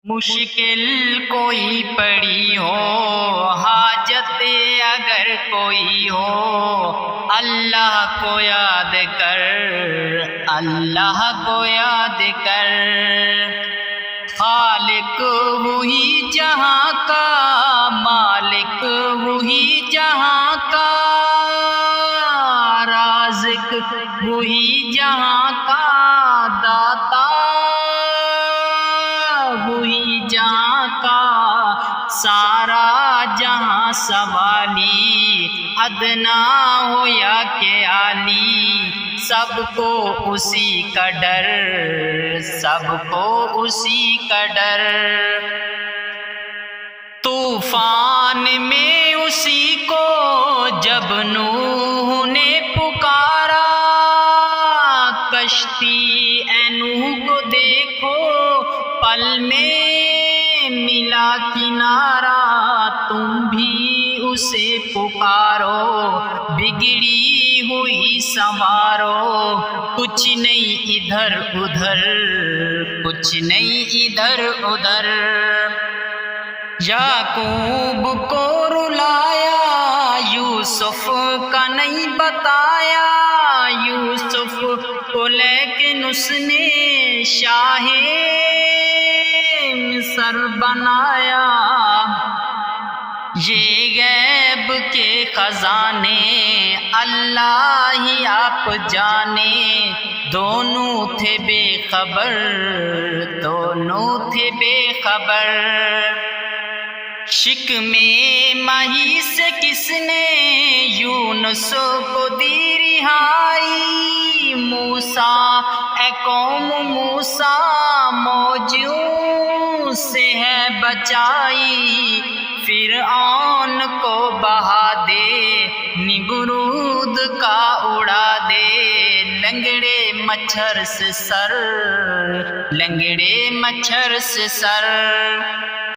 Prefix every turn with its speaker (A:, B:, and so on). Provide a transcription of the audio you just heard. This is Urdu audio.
A: مشکل کوئی پڑی ہو، حاجت اگر کوئی ہو، اللہ کو یاد کر، اللہ کو یاد کر۔ خالق وہی جہاں کا، مالک وہی جہاں کا، رازق وہی جہاں کا، داتا وہی جہاں کا، سارا جہاں سوالی، ادنا ہو یا کہ عالی، سب کو اسی کا ڈر، سب کو اسی کا ڈر۔ طوفان میں اسی کو جب نوح نے پکارا، کشتی اے نوح کو دیکھو پل میں ملا کنارہ، تم بھی اسے پکارو، بگڑی ہوئی سنوارو، کچھ نہیں ادھر ادھر، کچھ نہیں ادھر ادھر۔ یعقوب کو رلایا، یوسف کا نہیں بتایا، یوسف کو لیکن اس نے شاہ مصر بنایا۔ یہ غیب کے خزانے اللہ ہی آپ جانے، دونوں تھے بے خبر، دونوں تھے بے خبر۔ شکم ماہی سے کس نے یونس کو دی رہائی، موسیٰ اے قوم موسیٰ موجوں سے ہے بچائی، فرعون کو بہا دے، نمرود کا اڑا دے، لنگڑے مچھر سے سر، لنگڑے مچھر سے سر۔